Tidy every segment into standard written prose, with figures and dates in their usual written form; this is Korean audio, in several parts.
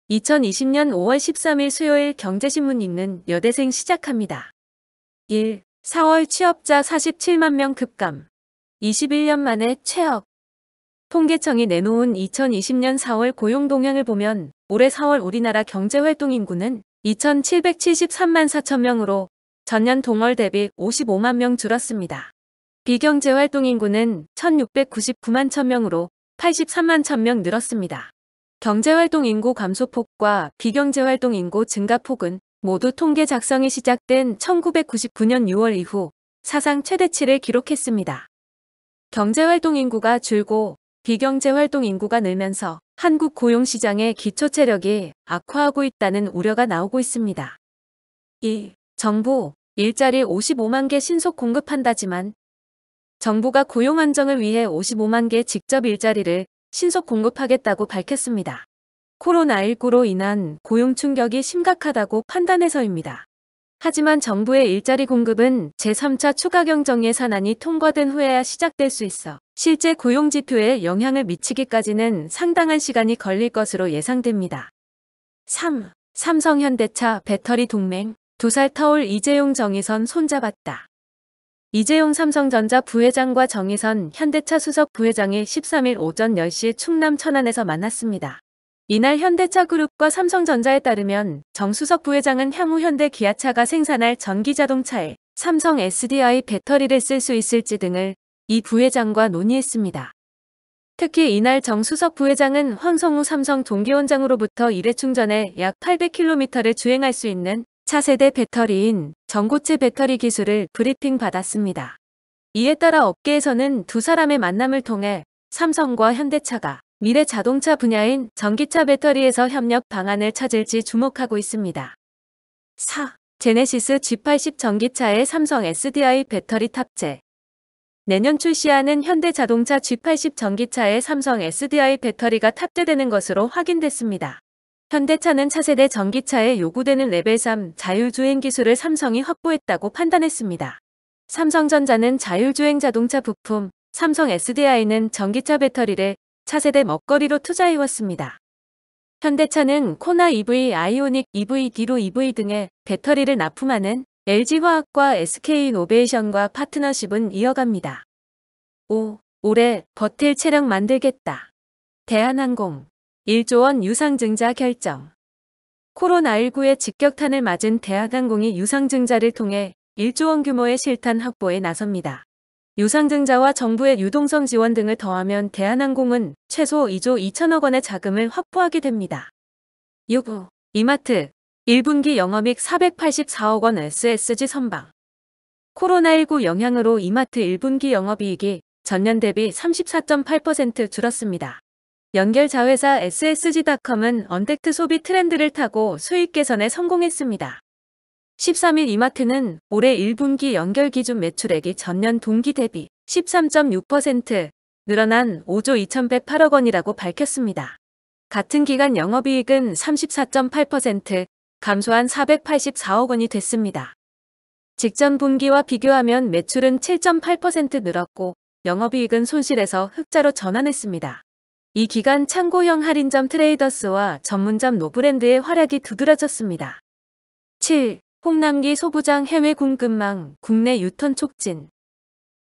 2020년 5월 13일 수요일 경제신문 읽는 여대생 시작합니다. 1. 4월 취업자 47만 명 급감. 21년 만에 최악. 통계청이 내놓은 2020년 4월 고용 동향을 보면 올해 4월 우리나라 경제활동 인구는 2,773만 4천 명으로 전년 동월 대비 55만 명 줄었습니다. 비경제활동 인구는 1,699만 1,000명으로 83만 1,000명 늘었습니다. 경제활동 인구 감소폭과 비경제활동 인구 증가폭은 모두 통계 작성이 시작된 1999년 6월 이후 사상 최대치를 기록했습니다. 경제활동 인구가 줄고 비경제활동 인구가 늘면서 한국 고용시장의 기초체력이 악화하고 있다는 우려가 나오고 있습니다. 2. 정부, 일자리 55만 개 신속 공급한다지만 정부가 고용 안정을 위해 55만 개 직접 일자리를 신속 공급하겠다고 밝혔습니다. 코로나19로 인한 고용 충격이 심각하다고 판단해서입니다. 하지만 정부의 일자리 공급은 제3차 추가경정 예산안이 통과된 후에야 시작될 수 있어 실제 고용 지표에 영향을 미치기까지는 상당한 시간이 걸릴 것으로 예상됩니다. 3. 삼성 현대차 배터리 동맹 2살 터울 이재용 정의선 손잡았다. 이재용 삼성전자 부회장과 정의선 현대차 수석 부회장이 13일 오전 10시 충남 천안에서 만났습니다. 이날 현대차그룹과 삼성전자에 따르면 정 수석 부회장은 향후 현대 기아차가 생산할 전기자동차에 삼성 SDI 배터리를 쓸 수 있을지 등을 이 부회장과 논의했습니다. 특히 이날 정 수석 부회장은 황성우 삼성 동기원장으로부터 일회 충전에 약 800km를 주행할 수 있는 차세대 배터리인 전고체 배터리 기술을 브리핑 받았습니다. 이에 따라 업계에서는 두 사람의 만남을 통해 삼성과 현대차가 미래 자동차 분야인 전기차 배터리에서 협력 방안을 찾을지 주목하고 있습니다. 4. 제네시스 G80 전기차에 삼성 SDI 배터리 탑재. 내년 출시하는 현대자동차 G80 전기차에 삼성 SDI 배터리가 탑재되는 것으로 확인됐습니다. 현대차는 차세대 전기차에 요구되는 레벨 3 자율주행 기술을 삼성이 확보했다고 판단했습니다. 삼성전자는 자율주행 자동차 부품, 삼성 SDI는 전기차 배터리를 차세대 먹거리로 투자해왔습니다. 현대차는 코나 EV, 아이오닉 EV, 디로 EV 등의 배터리를 납품하는 LG화학과 SK이노베이션과 파트너십은 이어갑니다. 5. 올해 버틸 체력 만들겠다. 대한항공 1조 원 유상증자 결정. 코로나19의 직격탄을 맞은 대한항공이 유상증자를 통해 1조 원 규모의 실탄 확보에 나섭니다. 유상증자와 정부의 유동성 지원 등을 더하면 대한항공은 최소 2조 2천억 원의 자금을 확보하게 됩니다. 6. 이마트 1분기 영업이익 484억 원 SSG 선방. 코로나19 영향으로 이마트 1분기 영업이익이 전년 대비 34.8% 줄었습니다. 연결 자회사 SSG닷컴은 언택트 소비 트렌드를 타고 수익 개선에 성공했습니다. 13일 이마트는 올해 1분기 연결 기준 매출액이 전년 동기 대비 13.6% 늘어난 5조 2108억 원이라고 밝혔습니다. 같은 기간 영업이익은 34.8% 감소한 484억 원이 됐습니다. 직전 분기와 비교하면 매출은 7.8% 늘었고 영업이익은 손실에서 흑자로 전환했습니다. 이 기간 창고형 할인점 트레이더스와 전문점 노브랜드의 활약이 두드러졌습니다. 7. 홍남기 소부장 해외 공급망 국내 유턴 촉진.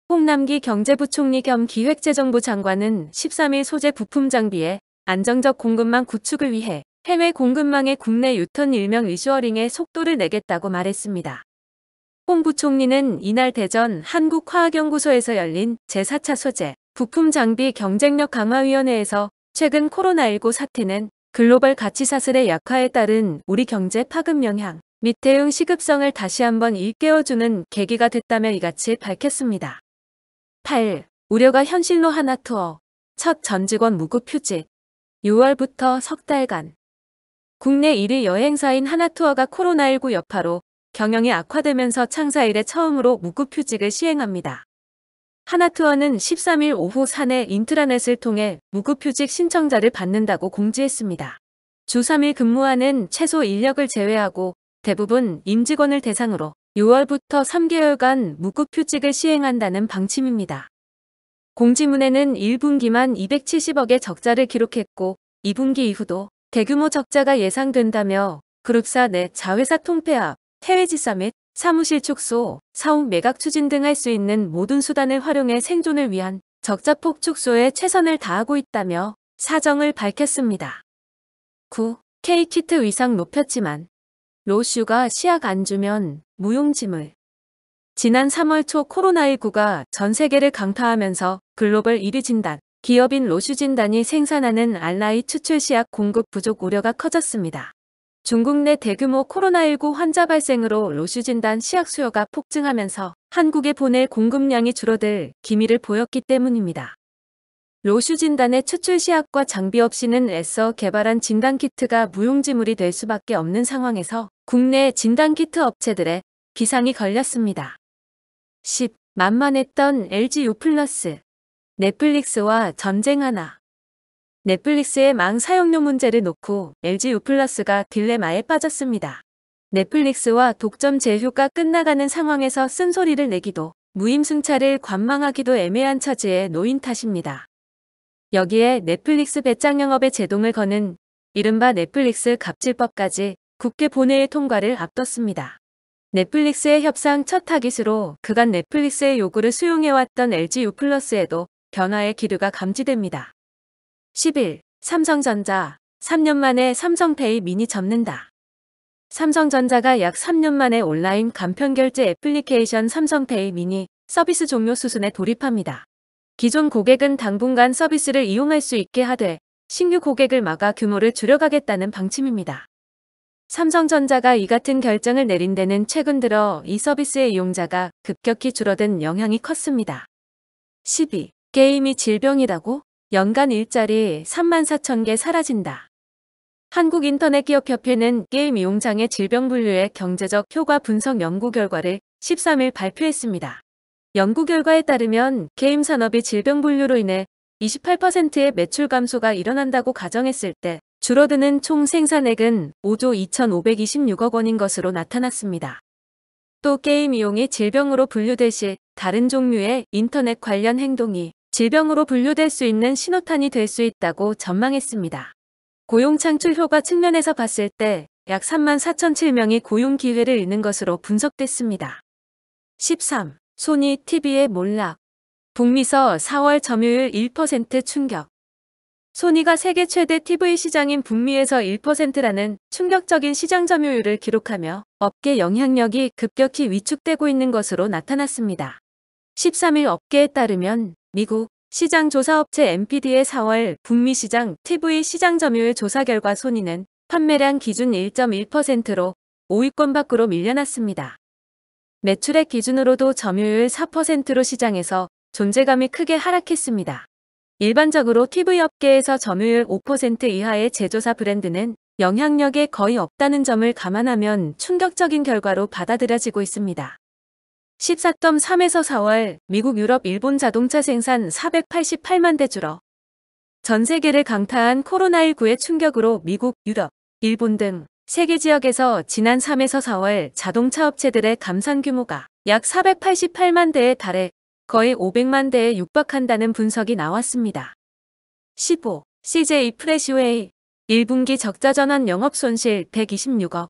홍남기 경제부총리 겸 기획재정부 장관은 13일 소재 부품 장비의 안정적 공급망 구축을 위해 해외 공급망의 국내 유턴 일명 리쇼어링에 속도를 내겠다고 말했습니다. 홍 부총리는 이날 대전 한국화학연구소에서 열린 제4차 소재 부품 장비 경쟁력 강화위원회에서 최근 코로나19 사태는 글로벌 가치 사슬의 약화에 따른 우리 경제 파급 영향 및 대응 시급성을 다시 한번 일깨워주는 계기가 됐다며 이같이 밝혔습니다. 8. 우려가 현실로 하나투어 첫 전 직원 무급 휴직. 6월부터 석 달간 국내 1위 여행사인 하나투어가 코로나19 여파로 경영이 악화되면서 창사 이래 처음으로 무급 휴직을 시행합니다. 하나투어는 13일 오후 사내 인트라넷을 통해 무급휴직 신청자를 받는다고 공지했습니다. 주 3일 근무하는 최소 인력을 제외하고 대부분 임직원을 대상으로 6월부터 3개월간 무급휴직을 시행한다는 방침입니다. 공지문에는 1분기만 270억의 적자를 기록했고 2분기 이후도 대규모 적자가 예상된다며 그룹사 내 자회사 통폐합, 해외지사 및 사무실 축소, 사옥 매각 추진 등 할 수 있는 모든 수단을 활용해 생존을 위한 적자폭 축소에 최선을 다하고 있다며 사정을 밝혔습니다. 9. K키트 위상 높였지만 로슈가 시약 안 주면 무용지물. 지난 3월 초 코로나19가 전 세계를 강타하면서 글로벌 1위 진단, 기업인 로슈 진단이 생산하는 알라이 추출 시약 공급 부족 우려가 커졌습니다. 중국 내 대규모 코로나19 환자 발생으로 로슈 진단 시약 수요가 폭증하면서 한국에 보낼 공급량이 줄어들 기미를 보였기 때문입니다. 로슈 진단의 추출 시약과 장비 없이는 애써 개발한 진단키트가 무용지물이 될 수밖에 없는 상황에서 국내 진단키트 업체들의 기상이 걸렸습니다. 10. 만만했던 LG U+, 넷플릭스와 전쟁 하나. 넷플릭스의 망 사용료 문제를 놓고 LG U+가 딜레마에 빠졌습니다. 넷플릭스와 독점 제휴가 끝나가는 상황에서 쓴소리를 내기도 무임승차를 관망하기도 애매한 처지에 놓인 탓입니다. 여기에 넷플릭스 배짱 영업에 제동을 거는 이른바 넷플릭스 갑질법까지 국회 본회의 통과를 앞뒀습니다. 넷플릭스의 협상 첫 타깃으로 그간 넷플릭스의 요구를 수용해왔던 LG U+에도 변화의 기류가 감지됩니다. 11. 삼성전자, 3년 만에 삼성페이 미니 접는다. 삼성전자가 약 3년 만에 온라인 간편결제 애플리케이션 삼성페이 미니 서비스 종료 수순에 돌입합니다. 기존 고객은 당분간 서비스를 이용할 수 있게 하되 신규 고객을 막아 규모를 줄여가겠다는 방침입니다. 삼성전자가 이 같은 결정을 내린 데는 최근 들어 이 서비스의 이용자가 급격히 줄어든 영향이 컸습니다. 12. 게임이 질병이라고? 연간 일자리 34,000개 사라진다. 한국인터넷기업협회는 게임 이용장애 질병 분류의 경제적 효과 분석 연구 결과를 13일 발표했습니다. 연구 결과에 따르면 게임 산업이 질병 분류로 인해 28%의 매출 감소가 일어난다고 가정했을 때 줄어드는 총 생산액은 5조 2,526억 원인 것으로 나타났습니다. 또 게임 이용이 질병으로 분류될 시 다른 종류의 인터넷 관련 행동이 질병으로 분류될 수 있는 신호탄이 될 수 있다고 전망했습니다. 고용 창출 효과 측면에서 봤을 때 약 34,007명이 고용 기회를 잃는 것으로 분석됐습니다. 13. 소니 TV의 몰락. 북미서 4월 점유율 1% 충격. 소니가 세계 최대 TV 시장인 북미에서 1%라는 충격적인 시장 점유율을 기록하며 업계 영향력이 급격히 위축되고 있는 것으로 나타났습니다. 13일 업계에 따르면 미국 시장조사업체 NPD의 4월 북미 시장 TV 시장 점유율 조사 결과 소니는 판매량 기준 1.1%로 5위권 밖으로 밀려났습니다. 매출액 기준으로도 점유율 4%로 시장에서 존재감이 크게 하락했습니다. 일반적으로 TV 업계에서 점유율 5% 이하의 제조사 브랜드는 영향력에 거의 없다는 점을 감안하면 충격적인 결과로 받아들여지고 있습니다. 14.3에서 4월 미국, 유럽, 일본 자동차 생산 488만 대 줄어 전 세계를 강타한 코로나19의 충격으로 미국, 유럽, 일본 등 세계 지역에서 지난 3에서 4월 자동차 업체들의 감산 규모가 약 488만 대에 달해 거의 500만 대에 육박한다는 분석이 나왔습니다. 15. CJ 프레시웨이 1분기 적자 전환 영업손실 126억.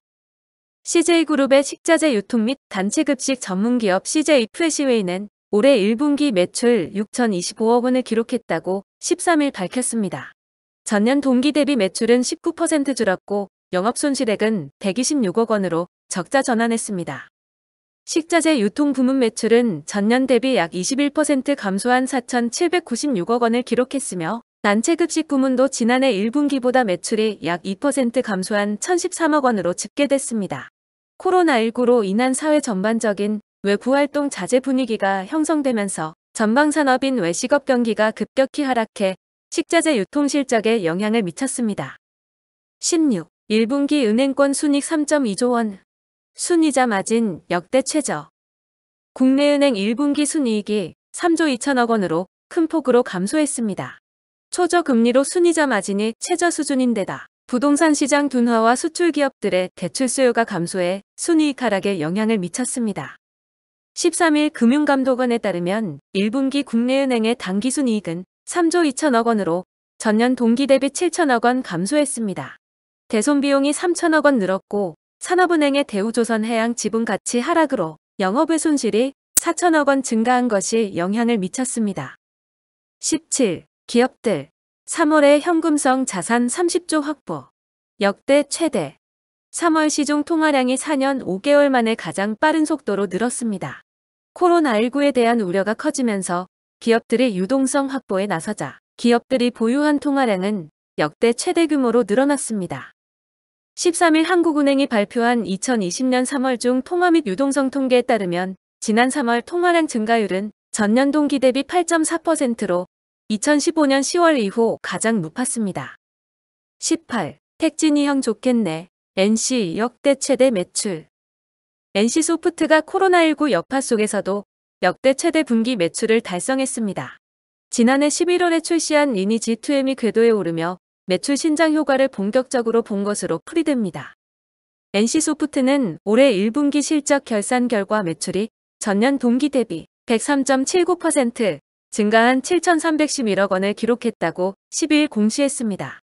CJ그룹의 식자재 유통 및 단체급식 전문기업 CJ 프레시웨이는 올해 1분기 매출 6,025억 원을 기록했다고 13일 밝혔습니다. 전년 동기 대비 매출은 19% 줄었고 영업손실액은 126억 원으로 적자 전환했습니다. 식자재 유통 부문 매출은 전년 대비 약 21% 감소한 4,796억 원을 기록했으며 단체급식 부문도 지난해 1분기보다 매출이 약 2% 감소한 1,013억 원으로 집계됐습니다. 코로나19로 인한 사회 전반적인 외부 활동 자제 분위기가 형성되면서 전방산업인 외식업 경기가 급격히 하락해 식자재 유통 실적에 영향을 미쳤습니다. 16. 1분기 은행권 순이익 3.2조 원. 순이자 마진 역대 최저. 국내은행 1분기 순이익이 3조 2천억 원으로 큰 폭으로 감소했습니다. 초저금리로 순이자 마진이 최저 수준인데다 부동산 시장 둔화와 수출 기업들의 대출 수요가 감소해 순이익 하락에 영향을 미쳤습니다. 13일 금융감독원에 따르면 1분기 국내은행의 당기순이익은 3조 2천억 원으로 전년 동기 대비 7천억 원 감소했습니다. 대손 비용이 3천억 원 늘었고 산업은행의 대우조선해양 지분 가치 하락으로 영업외 손실이 4천억 원 증가한 것이 영향을 미쳤습니다. 17. 기업들 3월에 현금성 자산 30조 확보. 역대 최대. 3월 시중 통화량이 4년 5개월 만에 가장 빠른 속도로 늘었습니다. 코로나19에 대한 우려가 커지면서 기업들이 유동성 확보에 나서자 기업들이 보유한 통화량은 역대 최대 규모로 늘어났습니다. 13일 한국은행이 발표한 2020년 3월 중 통화 및 유동성 통계에 따르면 지난 3월 통화량 증가율은 전년 동기 대비 8.4%로 2015년 10월 이후 가장 높았습니다. 18. 택진이 형 좋겠네. NC 역대 최대 매출. NC소프트가 코로나19 여파 속에서도 역대 최대 분기 매출을 달성했습니다. 지난해 11월에 출시한 리니지 2M이 궤도에 오르며 매출 신장 효과를 본격적으로 본 것으로 풀이됩니다. NC소프트는 올해 1분기 실적 결산 결과 매출이 전년 동기 대비 103.79% 증가한 7,311억 원을 기록했다고 12일 공시했습니다.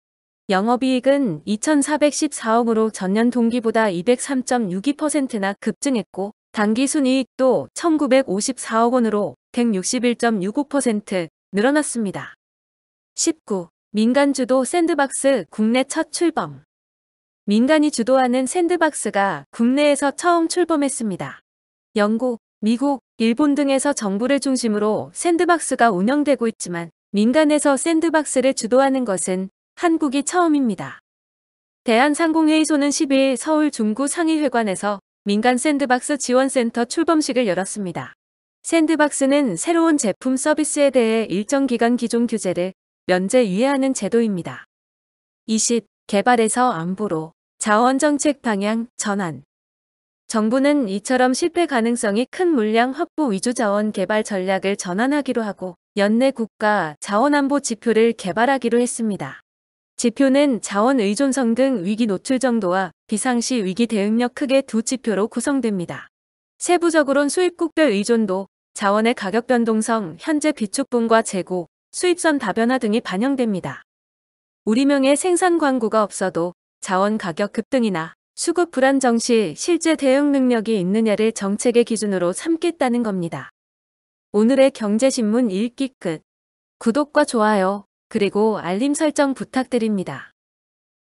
영업이익은 2,414억으로 전년 동기보다 203.62%나 급증했고 당기순이익도 1,954억 원으로 161.65% 늘어났습니다. 19. 민간 주도 샌드박스 국내 첫 출범. 민간이 주도하는 샌드박스가 국내에서 처음 출범했습니다. 영국, 미국, 일본 등에서 정부를 중심으로 샌드박스가 운영되고 있지만 민간에서 샌드박스를 주도하는 것은 한국이 처음입니다. 대한상공회의소는 12일 서울 중구 상의회관에서 민간 샌드박스 지원센터 출범식을 열었습니다. 샌드박스는 새로운 제품 서비스에 대해 일정 기간 기존 규제를 면제 유예하는 제도입니다. 20. 개발에서 안보로 자원정책 방향 전환. 정부는 이처럼 실패 가능성이 큰 물량 확보 위주 자원 개발 전략을 전환하기로 하고 연내 국가 자원안보 지표를 개발하기로 했습니다. 지표는 자원 의존성 등 위기 노출 정도와 비상시 위기 대응력 크게 두 지표로 구성됩니다. 세부적으로는 수입국별 의존도, 자원의 가격 변동성, 현재 비축분과 재고, 수입선 다변화 등이 반영됩니다. 우리명의 생산 광고가 없어도 자원 가격 급등이나 수급 불안정 시 실제 대응 능력이 있느냐를 정책의 기준으로 삼겠다는 겁니다. 오늘의 경제신문 읽기 끝. 구독과 좋아요, 그리고 알림 설정 부탁드립니다.